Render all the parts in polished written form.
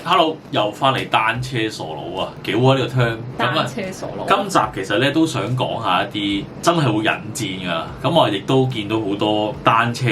Hello， 又翻嚟單車傻佬啊，幾好啊呢個 term。單車傻佬。今集其實咧都想講下一啲真係會引戰噶。咁我亦都見到好多單車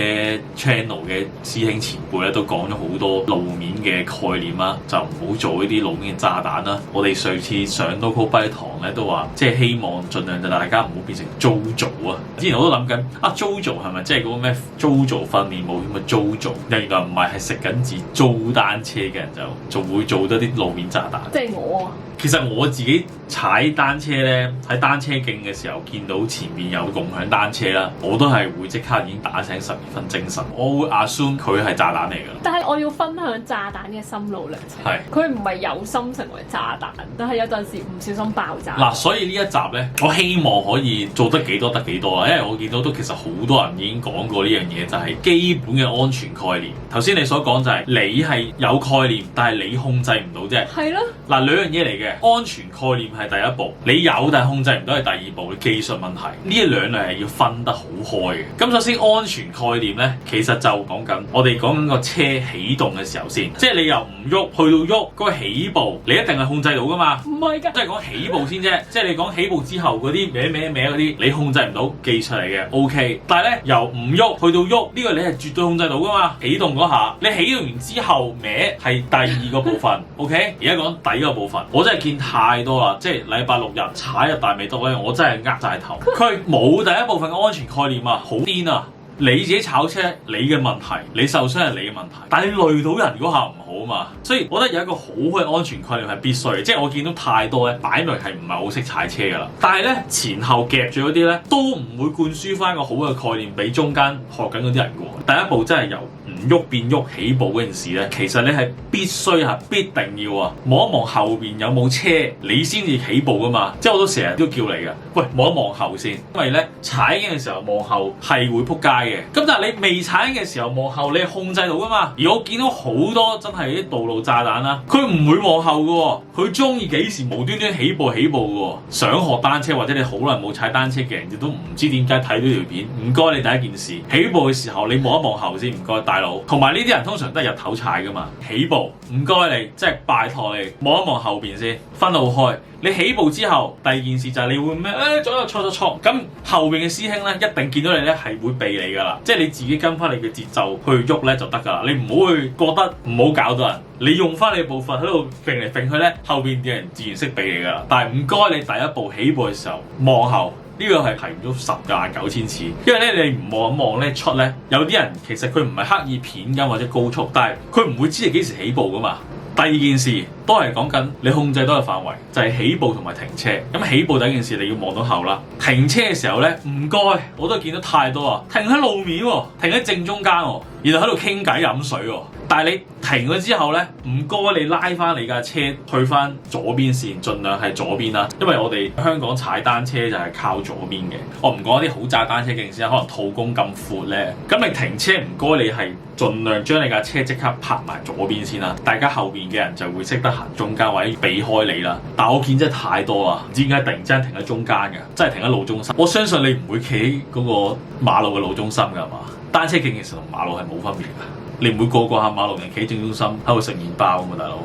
channel 嘅師兄前輩咧，都講咗好多路面嘅概念啦，就唔好做呢啲路面嘅炸彈啦。我哋上次上 Local Bike 堂咧都話，即係希望盡量就大家唔好變成 Jojo 啊。之前我都諗緊，Jojo 係咪即係嗰個咩 Jojo 訓練冇咁嘅 Jojo？原來唔係，係食緊字租單車嘅人就會做多啲路面炸彈。即係我啊！其實我自己踩單車咧，喺單車徑嘅時候見到前面有共享單車啦，我都係會即刻已經打醒12分精神。我會 assume 佢係炸彈嚟㗎。但係我要分享炸彈嘅心路歷程。係。佢唔係有心成為炸彈，但係有陣時唔小心爆炸。嗱，所以呢一集咧，我希望可以做得幾多得幾多啦，因為我見到都其實好多人已經講過呢樣嘢，就係基本嘅安全概念。頭先你所講就係你係有概念，但係你控制唔到啫。係咯。嗱，兩樣嘢嚟嘅。安全概念係第一步，你有但係控制唔到係第二步，技術問題。呢兩類係要分得好開嘅。咁首先安全概念咧，其實就講緊我哋講緊個車起動嘅時候先，即係你由唔喐去到喐嗰個起步，你一定係控制到噶嘛？唔係㗎，即係講起步先啫，即係你講起步之後嗰啲歪嗰啲，你控制唔到，技術嚟嘅 OK。但係咧由唔喐去到喐，呢個你係絕對控制到噶嘛？起動嗰下，你起動完之後歪係第二個部分OK。而家講第一個部分，我真係見太多啦，即係禮拜六日踩入大美督咧，我真係呃晒頭。佢冇第一部分嘅安全概念啊，好癲啊！你自己炒車，你嘅問題，你受傷係你嘅問題，但係你累到人嗰下唔好嘛。所以我覺得有一個好嘅安全概念係必須嘅，即係我見到太多咧，擺明係唔係好識踩車噶啦。但係咧前後夾住嗰啲咧，都唔會灌輸翻一個好嘅概念俾中間學緊嗰啲人嘅。第一步真係由唔喐變喐起步嗰件事咧，其實你係必須係必定要啊，望一望後邊有冇車，你先至起步噶嘛。即係我都成日都叫你嘅，喂，望一望後先，因為咧踩嘅時候望後係會撲街。咁但係你未踩嘅時候望後，你係控制到噶嘛？而我見到好多真係啲道路炸彈啦，佢唔會望後嘅，佢中意幾時無端端起步嘅。想學單車或者你好耐冇踩單車嘅人，亦都唔知點解睇到條片。唔該你第一件事，起步嘅時候你望一望後先，唔該大佬。同埋呢啲人通常都係日頭踩噶嘛，起步唔該你，即係拜託你望一望後邊先，分得好開。你起步之後，第二件事就係你會咩？左右錯，咁後邊嘅師兄咧一定見到你咧係會避你噶啦，即係你自己跟翻你嘅節奏去喐咧就得噶啦，你唔好去覺得唔好搞到人，你用翻你步伐喺度揈嚟揈去咧，後邊啲人自然識避你噶啦。但係唔該你第一步起步嘅時候望後，呢個係提咗10,900,000次，因為咧你唔望一望咧出咧，有啲人其實佢唔係刻意片緊或者高速，但係佢唔會知你幾時起步噶嘛。第二件事都係講緊你控制到嘅範圍，就係起步同埋停車。咁起步第一件事你要望到後啦，停車嘅時候咧，唔該，我都見到太多啊，停喺路面喎，停喺正中間喎，然後喺度傾偈飲水喎。但係你停咗之後咧，唔該你拉翻你架車去翻左邊線，盡量係左邊啦，因為我哋香港踩單車就係靠左邊嘅。我唔講啲好窄單車徑先，可能套公咁闊咧，咁你停車唔該你係盡量將你架車即刻泊埋左邊先啦，大家後邊嘅人就會識得行中間或者避開你啦。但我見真係太多啦，唔知點解突然之間停喺中間嘅，真係停喺路中心。我相信你唔會企喺嗰個馬路嘅路中心㗎嘛，單車徑其實同馬路係冇分別㗎。你唔會過下馬路人企正中心喺度食麵包㗎嘛，大佬。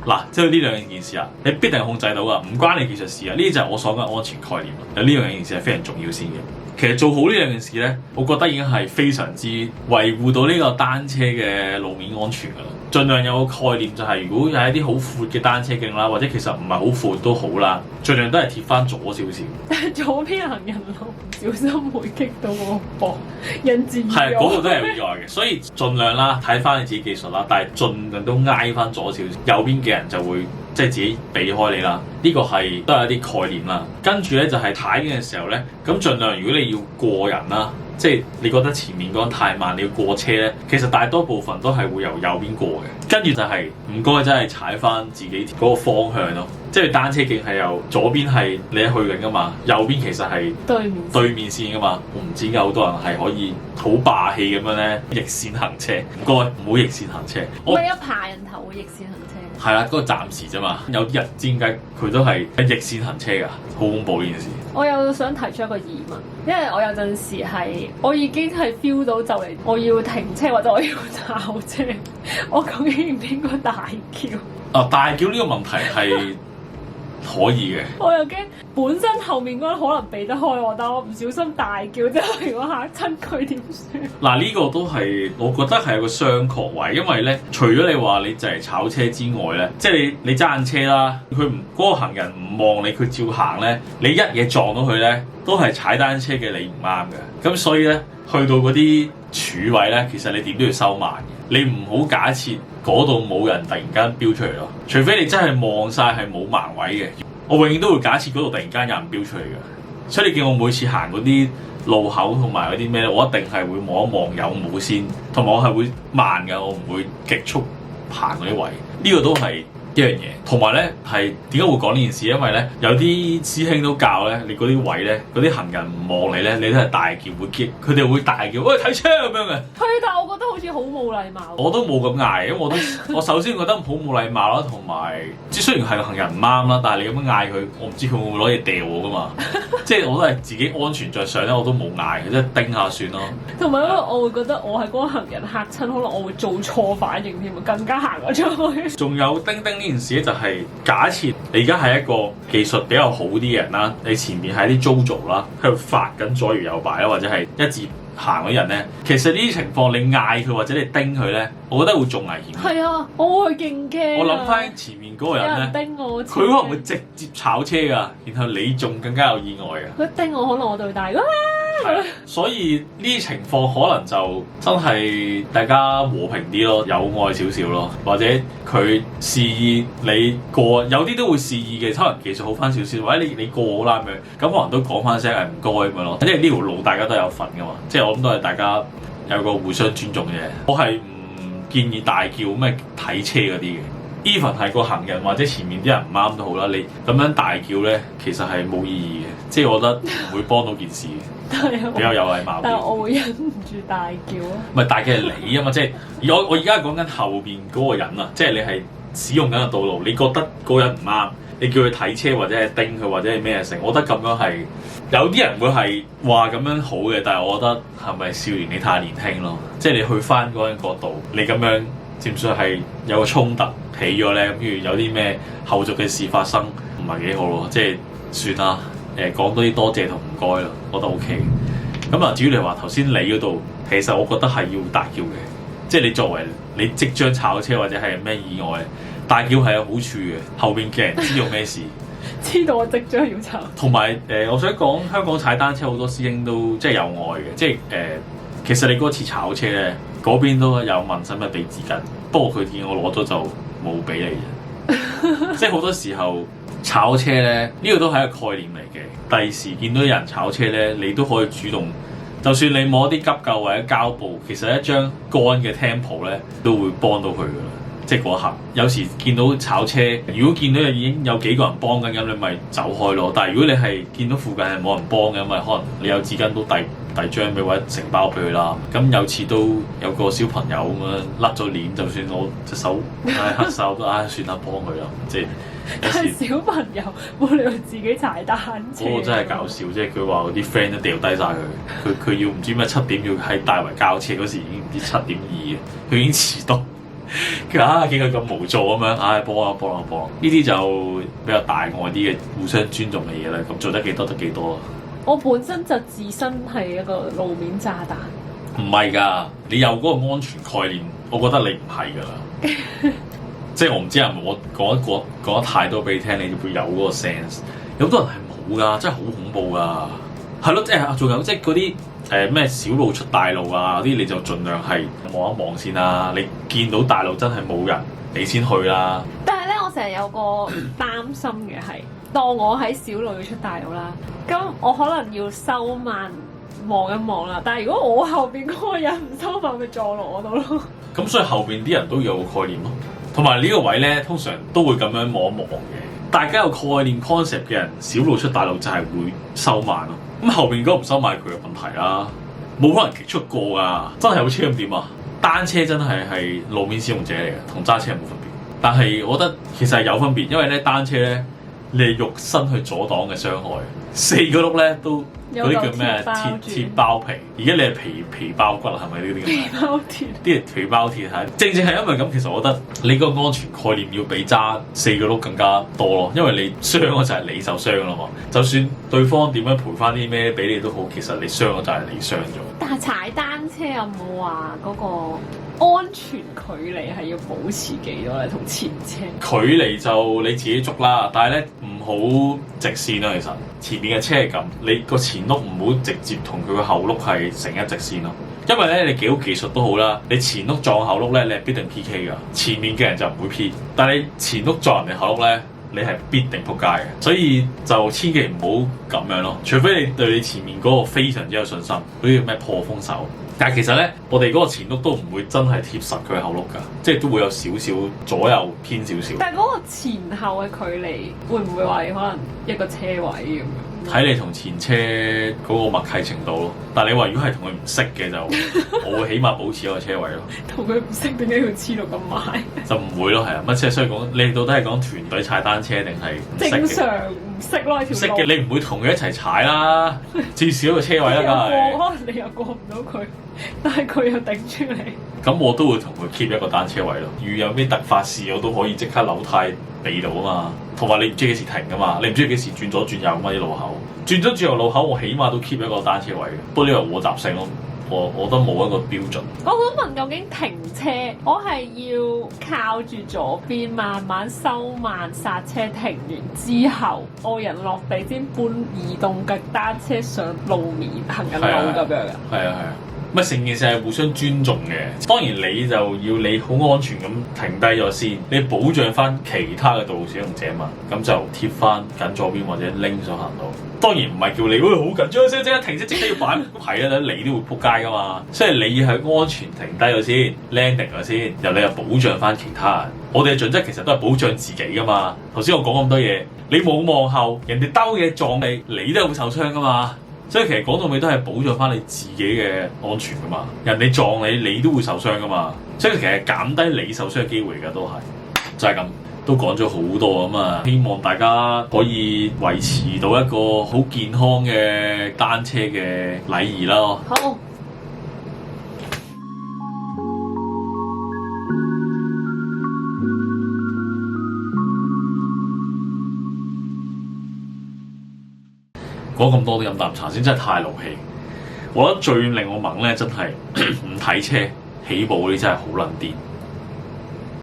嗱，即係呢兩件事啊，你必定控制到㗎，唔關你技術事啊。呢啲就係我所講嘅安全概念啊。有呢兩件事係非常重要先嘅。其實做好呢兩件事咧，我覺得已經係非常之維護到呢個單車嘅路面安全㗎啦。盡量有個概念就係，如果有一啲好闊嘅單車徑啦，或者其實唔係好闊都好啦，盡量都係貼翻左少少。但係左邊行人路唔小心會擊到個膊，引致意外。係嗰度都係意外嘅，所以盡量啦，睇翻你自己技術啦，但係盡量都挨翻左少少，右邊嘅人就會即係自己避開你啦。呢個係都係一啲概念啦。跟住咧就係踩嘅時候咧，咁盡量如果你要過人啦。即係你覺得前面嗰個太慢，你要過車咧，其實大多部分都係會由右邊過嘅。跟住就係唔該，真係踩翻自己嗰個方向咯。即係單車徑係由左邊係你去緊噶嘛，右邊其實係對面線噶嘛。我唔知有好多人係可以好霸氣咁樣咧逆線行車，唔該唔好逆線行車。我一排人頭會逆線行車。係啦，嗰個暫時啫嘛。有啲人知點解佢都係逆線行車㗎，好恐怖呢件事。我又想提出一個疑問，因為我有陣時係我已經係 feel 到就嚟我要停車或者我要炒車，我究竟應唔應該大叫？啊，大叫呢個問題係可以嘅。我又驚本身後面嗰個人可能避得開我，但我唔小心大叫之後，如果嚇親佢點算？嗱，呢個都係我覺得係個雙確位，因為咧，除咗你話你就係炒車之外咧，即係你揸緊車啦，佢唔嗰個行人唔望你，佢照行咧，你一嘢撞到佢咧，都係踩單車嘅你唔啱嘅。咁所以咧，去到嗰啲柱位咧，其實你點都要收慢嘅，你唔好假設嗰度冇人突然間飆出嚟咯，除非你真係望晒係冇盲位嘅。我永遠都會假設嗰度突然間有人飆出嚟嘅，所以你見我每次行嗰啲路口同埋嗰啲咩，我一定係會望一望有冇先，同埋我係會慢嘅，我唔會極速行嗰啲位，呢個都係一樣嘢。同埋咧係點解會講呢件事？因為咧有啲師兄都教咧，你嗰啲位咧，嗰啲行人唔望你咧，你都係大叫會激，佢哋會大叫，喂睇車咁樣嘅。係，但係我覺得好似好冇禮貌。我都冇咁嗌，因為我首先覺得好冇禮貌啦，同埋即係雖然係個行人唔啱啦，但係你咁樣嗌佢，我唔知佢會唔會攞嘢掉我噶嘛。即係我都係自己安全着想咧，我都冇嗌，即係叮下算咯。同埋因為我會覺得我係嗰個行人嚇親，可能我會做錯反應添，更加行咗出去。仲有叮叮呢件事咧，就係假設你而家係一個技術比較好啲嘅人啦，你前面係啲 JoJo 啦，喺度發緊左搖右擺啦，或者係一字行嗰啲人咧，其實呢啲情況你嗌佢或者你叮佢咧，我覺得會仲危險。係啊，我會勁驚。我諗翻前面嗰個人咧，叮我，佢可能會直接炒車㗎，然後你仲更加有意外㗎。佢叮我，可能我就會大。所以呢啲情況可能就真係大家和平啲咯，有愛少少咯，或者佢示意你過，有啲都會示意嘅，可能技術好翻少少，或者你過啦咁樣，咁可能都講翻聲係唔該咁樣咯。因為呢條路大家都有份噶嘛，即係我諗都係大家有個互相尊重嘅。我係唔建議大叫咩睇車嗰啲嘅。even 係個行人或者前面啲人唔啱都好啦，你咁樣大叫咧，其實係冇意義嘅，即係我覺得唔會幫到件事嘅，比較有禮貌。但係我會忍唔住大叫啊！唔係大嘅係你啊嘛，即係我而家講緊後邊嗰個人啊，即係你係使用緊嘅道路，你覺得嗰個人唔啱，你叫佢睇車或者係叮佢或者係咩成，我覺得咁樣係有啲人會係話咁樣好嘅，但係我覺得係咪少年你太年輕咯？即係你去翻嗰個人角度，你咁樣算唔算係有個衝突起咗咧？跟住有啲咩後續嘅事發生，唔係幾好咯。即係算啦，講多啲多謝同唔該咯，我覺得 OK。咁啊，至於你話頭先你嗰度，其實我覺得係要大叫嘅，即係你作為你即將炒車或者係咩意外，大叫係有好處嘅，後邊嘅人知道咩事，知道我即將要炒。同埋我想講香港踩單車好多師兄都即係有愛嘅，即係其實你嗰次炒車咧，嗰邊都有問使唔使俾紙巾，不過佢見我攞咗就冇俾你嘅。即係好多時候炒車咧，呢個都係一個概念嚟嘅。第時見到有人炒車咧，你都可以主動，就算你摸啲急救或者膠布，其實一張乾嘅 Tempo 咧都會幫到佢噶啦。即係嗰刻，有時見到炒車，如果見到已經有幾個人幫緊咁，你咪走開咯。但係如果你係見到附近係冇人幫嘅，咪可能你有紙巾都遞張俾或者成包俾佢啦。咁有次都有個小朋友咁樣甩咗鏈，就算我隻手黑手都算啦，幫佢啦。即係但係小朋友冇理由自己踩單車。嗰個真係搞笑，即係佢話嗰啲 friend 都掉低晒佢，佢要唔知咩7點要喺大圍交車嗰時已經唔知7點2嘅，佢已經遲到。佢見佢咁無助咁樣，幫啦！呢啲就比較大愛啲嘅互相尊重嘅嘢啦。咁做得幾多得幾多。我本身就自身係一個路面炸彈。唔係㗎，你有嗰個安全概念，我覺得你唔係㗎啦。即係我唔知係咪我講得太多俾你聽，你會有嗰個 sense。有好多人係冇㗎，真係好恐怖㗎。係咯，即係仲有即係嗰啲咩小路出大路啊嗰啲，你就盡量係望一望先啦。你見到大路真係冇人，你先去啦。但係咧，我成日有個擔心嘅係，當我喺小路要出大路啦，咁我可能要收慢望一望啦。但係如果我後邊嗰個人唔收慢，咪撞落我度咯。咁所以後邊啲人都有個概念咯。同埋呢個位咧，通常都會咁樣望一望嘅。大家有概念 concept 嘅人，小路出大路就係會收慢咯。咁後邊嗰個唔收買佢嘅問題啦，冇可能極速過㗎，真係有車咁點啊？單車真係路面使用者嚟嘅，同揸車係冇分別。但係我覺得其實係有分別，因為咧單車咧你係肉身去阻擋嘅傷害，4個轆咧都嗰啲叫咩鐵包皮，而家你係皮包骨係咪呢啲咁？皮包鐵，啲人皮包鐵係正係因為咁，其實我覺得你個安全概念要比揸4個轆更加多咯，因為你傷咗就係你受傷啦嘛。就算對方點樣賠翻啲咩俾你都好，其實你傷咗就係你傷咗。但係踩單車有冇話嗰個安全距離係要保持幾多咧？同前車距離就你自己捉啦，但係咧唔好直線啦。其實前面嘅車係咁，你個前轆唔好直接同佢個後轆係成一直線咯。因為咧你幾好技術都好啦，你前轆撞後轆咧，你係必定 PK 㗎。前面嘅人就唔會 P，但係你前轆撞人哋後轆咧，你係必定撲街嘅。所以就千祈唔好咁樣咯，除非你對你前面嗰個非常之有信心，嗰啲叫咩破風手。但係其實咧，我哋嗰個前轆都唔會真係貼實佢後轆㗎，即係都會有少少左右偏少少。但係嗰個前後嘅距離會唔會話可能一個車位咁樣？睇你同前車嗰個默契程度咯。但係你話如果係同佢唔識嘅就，我會起碼保持一個車位咯。同佢唔識點解要黐到咁埋？就唔會咯，係啊。乜即係所以講，你到底係講團隊踩單車定係唔識嘅？正常唔識咯，條路。唔識嘅你唔會同佢一齊踩啦，至少一個車位啦，梗係。可能你又過唔到佢，但係佢又頂住你。咁我都會同佢 keep 一個單車位咯。如有咩突發事，我都可以即刻扭軚避到啊嘛。同埋你唔知幾時停噶嘛，你唔知幾時轉左轉右啊嘛啲路口。轉咗轉右路口，我起碼都 keep 一個單車位嘅。不過呢個我習性咯，我都冇一個標準。我想問，究竟停車，我係要靠住左邊慢慢收慢剎車，停完之後，我人落地先搬移動嘅單車上路面行緊路咁樣嘅？係啊。乜成件事係互相尊重嘅，當然你就要你好安全咁停低咗先，你保障翻其他嘅道路使用者嘛，咁就貼翻緊左邊或者拎上行道。當然唔係叫你好緊張先即刻停，即刻要擺，係啊，你都會撲街噶嘛。所以你要係安全停低咗先 ，landing 咗先，然後你又保障翻其他人。我哋嘅準則其實都係保障自己噶嘛。頭先我講咁多嘢，你冇望後，人哋兜嘢撞你，你都係會受傷噶嘛。所以其實講到尾都係保障翻你自己嘅安全噶嘛，人哋撞你，你都會受傷噶嘛，所以其實減低你受傷嘅機會㗎都係，就係咁，都講咗好多啊嘛，希望大家可以維持到一個好健康嘅單車嘅禮儀啦。好。講咁多都飲啖茶先，真係太勞氣。我覺得最令我猛咧，真係唔睇車起步嗰啲真係好撚癲。